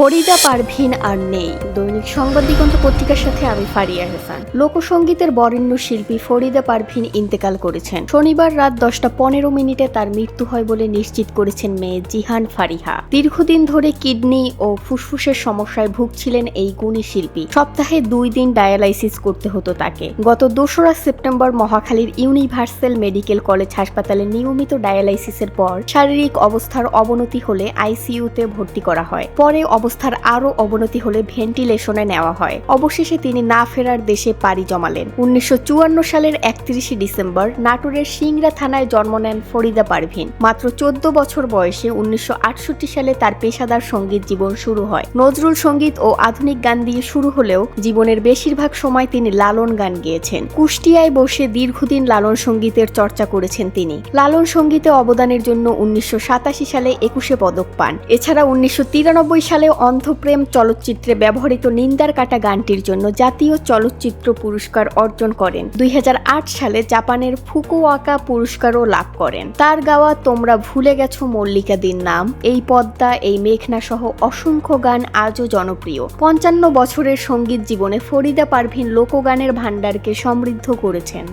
ফরিদা পারভীন আর নেই। দৈনিক সংবাদ দিগন্ত পত্রিকার সাথে আমি ফারিয়া হাসান। লোকসঙ্গীতের বরেণ্য শিল্পী ফরিদা পারভীন ইন্তেকাল করেছেন। শনিবার রাত 10:15 তার মৃত্যু হয় বলে নিশ্চিত করেছেন মেয়ে জিহান ফারিহা। দীর্ঘদিন ধরে কিডনি ও ফুসফুসের সমস্যায় ভুগছিলেন এই গুণী শিল্পী। সপ্তাহে 2 দিন ডায়ালাইসিস করতে হতো তাকে। গত 2রা সেপ্টেম্বর মহাখালীর ইউনিভার্সাল মেডিকেল কলেজ হাসপাতালে নিয়মিত ডায়ালাইসিসের পর শারীরিক অবস্থার অবনতি হলে আইসিইউতে ভর্তি করা হয়। পরে অবস্থার আরও অবনতি হলে ভেন্টিলেশনে নেওয়া হয়। অবশেষে তিনি না ফেরার দেশে পাড়ি জমালেন। 1954 সালের 31 ডিসেম্বর নাটোরের সিংড়া থানায় জন্ম নেন ফরিদা পারভীন। মাত্র 14 বছর বয়সে 1968 সালে তার পেশাদার সঙ্গীত জীবন শুরু হয়। নজরুল সঙ্গীত ও আধুনিক গান দিয়ে শুরু হলেও জীবনের বেশিরভাগ সময় তিনি লালন গান গেয়েছেন। কুষ্টিয়ায় বসে দীর্ঘদিন লালন সঙ্গীতের চর্চা করেছেন তিনি। লালন সঙ্গীতে অবদানের জন্য 1987 সালে 21 পদক পান। এছাড়া 1993 সালে অন্ধপ্রেম চলচ্চিত্রে ব্যবহৃত নিন্দার কাটা গানটির জন্য জাতীয় চলচ্চিত্র পুরস্কার অর্জন করেন। 2008 সালে জাপানের ফুকুওকা পুরস্কারও লাভ করেন। তার গাওয়া তোমরা ভুলে গেছো মল্লিকা দির নাম, এই পদ্মা, এই মেঘনা সহ অসংখ্য গান আজও জনপ্রিয়। 55 বছরের সঙ্গীত জীবনে ফরিদা পারভীন লোকগানের ভান্ডারকে সমৃদ্ধ করেছেন।